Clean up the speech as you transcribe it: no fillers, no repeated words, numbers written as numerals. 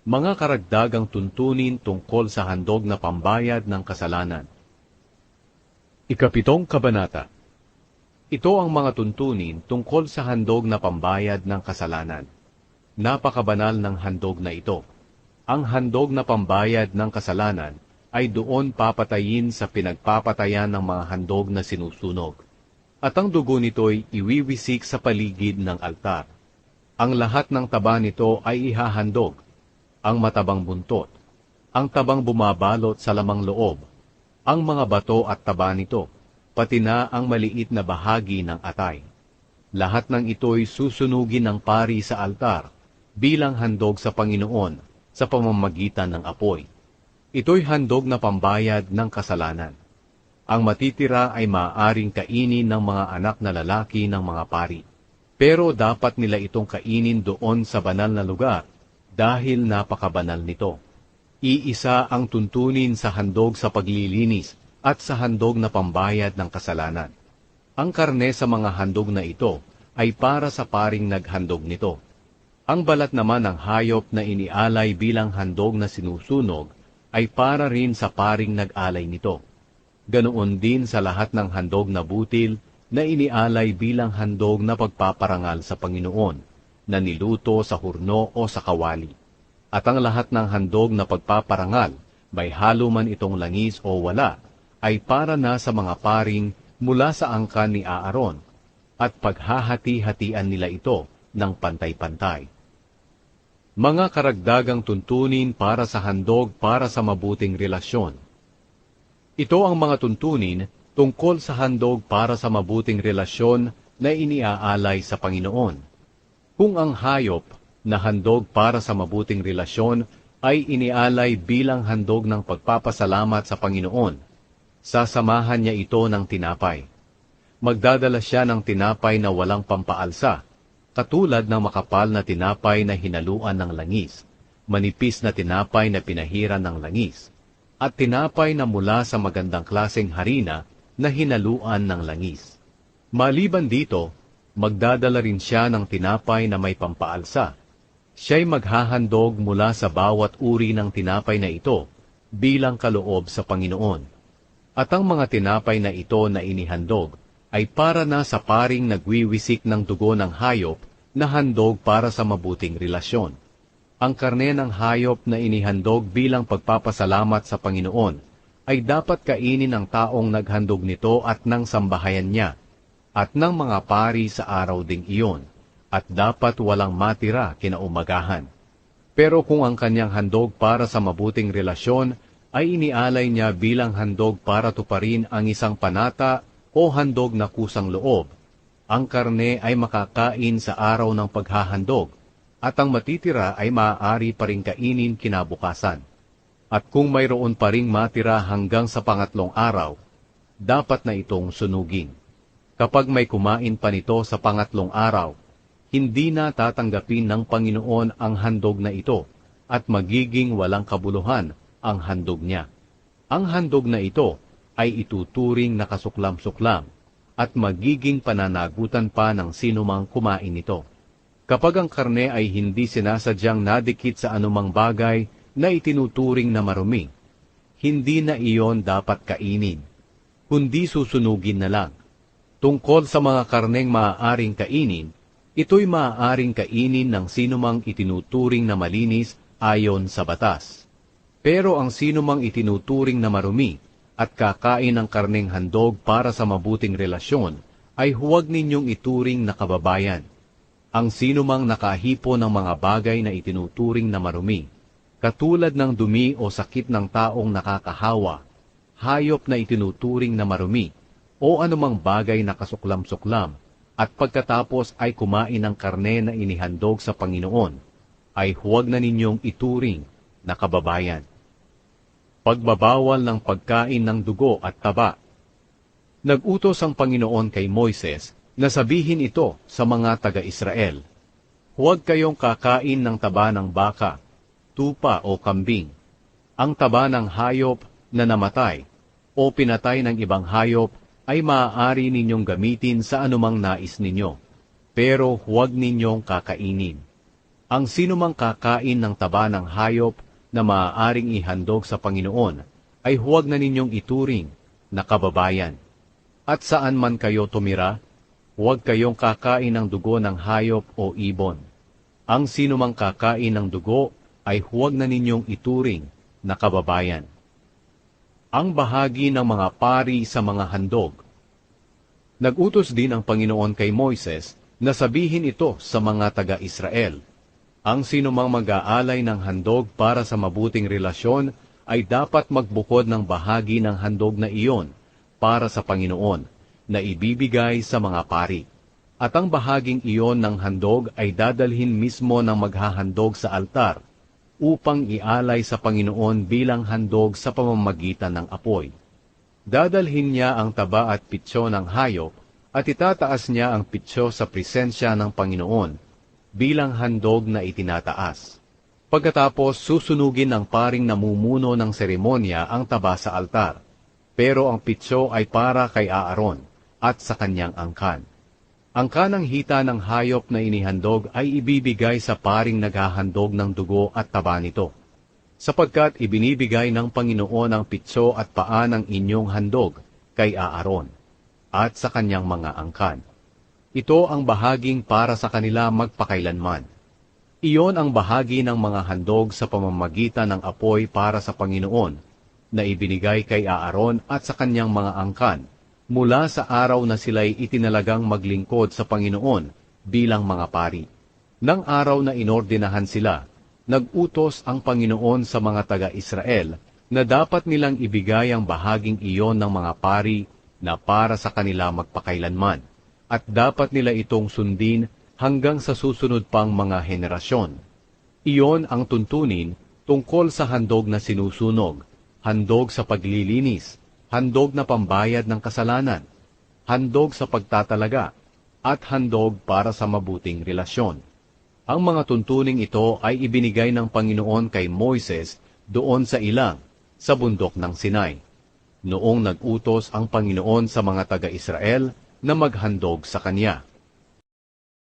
Mga karagdagang tuntunin tungkol sa handog na pambayad ng kasalanan. Ikapitong Kabanata. Ito ang mga tuntunin tungkol sa handog na pambayad ng kasalanan. Napakabanal ng handog na ito. Ang handog na pambayad ng kasalanan ay doon papatayin sa pinagpapatayan ng mga handog na sinusunog. At ang dugo nito'y iwiwisik sa paligid ng altar. Ang lahat ng taba nito ay ihahandog, ang matabang buntot, ang tabang bumabalot sa lamang loob, ang mga bato at taba nito, pati na ang maliit na bahagi ng atay. Lahat ng ito'y susunugin ng pari sa altar bilang handog sa Panginoon sa pamamagitan ng apoy. Ito'y handog na pambayad ng kasalanan. Ang matitira ay maaaring kainin ng mga anak na lalaki ng mga pari. Pero dapat nila itong kainin doon sa banal na lugar dahil napakabanal nito. Iisa ang tuntunin sa handog sa paglilinis at sa handog na pambayad ng kasalanan. Ang karne sa mga handog na ito ay para sa paring naghandog nito. Ang balat naman ng hayop na inialay bilang handog na sinusunog ay para rin sa paring nag-alay nito. Ganoon din sa lahat ng handog na butil na inialay bilang handog na pagpaparangal sa Panginoon, na niluto sa hurno o sa kawali. At ang lahat ng handog na pagpaparangal, may halo man itong langis o wala, ay para na sa mga paring mula sa angkan ni Aaron, at paghahati-hatian nila ito ng pantay-pantay. Mga karagdagang tuntunin para sa handog para sa mabuting relasyon. Ito ang mga tuntunin tungkol sa handog para sa mabuting relasyon na iniaalay sa Panginoon. Kung ang hayop na handog para sa mabuting relasyon ay inialay bilang handog ng pagpapasalamat sa Panginoon, sasamahan niya ito ng tinapay. Magdadala siya ng tinapay na walang pampaalsa, katulad ng makapal na tinapay na hinaluan ng langis, manipis na tinapay na pinahiran ng langis, at tinapay na mula sa magandang klaseng harina na hinaluan ng langis. Maliban dito, magdadala rin siya ng tinapay na may pampaalsa. Siya'y maghahandog mula sa bawat uri ng tinapay na ito bilang kaloob sa Panginoon. At ang mga tinapay na ito na inihandog ay para na sa paring nagwiwisik ng dugo ng hayop na handog para sa mabuting relasyon. Ang karne ng hayop na inihandog bilang pagpapasalamat sa Panginoon ay dapat kainin ng taong naghandog nito at ng sambahayan niya, at ng mga pari sa araw ding iyon, at dapat walang matira kinaumagahan. Pero kung ang kanyang handog para sa mabuting relasyon ay inialay niya bilang handog para tuparin ang isang panata o handog na kusang loob, ang karne ay makakain sa araw ng paghahandog, at ang matitira ay maaari pa ring kainin kinabukasan. At kung mayroon pa ring matira hanggang sa pangatlong araw, dapat na itong sunugin. Kapag may kumain pa nito sa pangatlong araw, hindi na tatanggapin ng Panginoon ang handog na ito, at magiging walang kabuluhan ang handog niya. Ang handog na ito ay ituturing na kasuklam-suklam, at magiging pananagutan pa ng sinumang kumain nito. Kapag ang karne ay hindi sinasadyang nadikit sa anumang bagay na itinuturing na marumi, hindi na iyon dapat kainin, kundi susunugin na lang. Tungkol sa mga karneng maaaring kainin, ito'y maaaring kainin ng sinumang itinuturing na malinis ayon sa batas. Pero ang sinumang itinuturing na marumi at kakain ng karneng handog para sa mabuting relasyon, ay huwag ninyong ituring na kababayan. Ang sinumang nakahipo ng mga bagay na itinuturing na marumi, katulad ng dumi o sakit ng taong nakakahawa, hayop na itinuturing na marumi, o anumang bagay na kasuklam-suklam, at pagkatapos ay kumain ng karne na inihandog sa Panginoon, ay huwag na ninyong ituring na kababayan. Pagbabawal ng pagkain ng dugo at taba. Nag-utos ang Panginoon kay Moises na sabihin ito sa mga taga-Israel, huwag kayong kakain ng taba ng baka, tupa o kambing, ang taba ng hayop na namatay o pinatay ng ibang hayop ay maaari ninyong gamitin sa anumang nais ninyo, pero huwag ninyong kakainin. Ang sinumang kakain ng taba ng hayop na maaaring ihandog sa Panginoon ay huwag na ninyong ituring na kababayan. At saan man kayo tumira, huwag kayong kakain ng dugo ng hayop o ibon. Ang sinumang kakain ng dugo ay huwag na ninyong ituring na kababayan. Ang bahagi ng mga pari sa mga handog. Nagutos din ang Panginoon kay Moises na sabihin ito sa mga taga-Israel. Ang sinumang mag-aalay ng handog para sa mabuting relasyon ay dapat magbukod ng bahagi ng handog na iyon para sa Panginoon na ibibigay sa mga pari. At ang bahaging iyon ng handog ay dadalhin mismo ng maghahandog sa altar upang ialay sa Panginoon bilang handog sa pamamagitan ng apoy. Dadalhin niya ang taba at pitsyo ng hayop at itataas niya ang pitsyo sa presensya ng Panginoon bilang handog na itinataas. Pagkatapos susunugin ng paring namumuno ng seremonya ang taba sa altar, pero ang pitsyo ay para kay Aaron at sa kanyang angkan. Ang kanang hita ng hayop na inihandog ay ibibigay sa paring naghahandog ng dugo at taba nito, sapagkat ibinibigay ng Panginoon ang pitsyo at paa ng inyong handog kay Aaron at sa kanyang mga angkan. Ito ang bahaging para sa kanila magpakailanman. Iyon ang bahagi ng mga handog sa pamamagitan ng apoy para sa Panginoon na ibinigay kay Aaron at sa kanyang mga angkan mula sa araw na sila'y itinalagang maglingkod sa Panginoon bilang mga pari. Nang araw na inordinahan sila, nag-utos ang Panginoon sa mga taga-Israel na dapat nilang ibigay ang bahaging iyon ng mga pari na para sa kanila magpakailanman, at dapat nila itong sundin hanggang sa susunod pang mga henerasyon. Iyon ang tuntunin tungkol sa handog na sinusunog, handog sa paglilinis, handog na pambayad ng kasalanan, handog sa pagtatalaga, at handog para sa mabuting relasyon. Ang mga tuntuning ito ay ibinigay ng Panginoon kay Moises doon sa ilang, sa bundok ng Sinai, noong nag-utos ang Panginoon sa mga taga-Israel na maghandog sa kanya.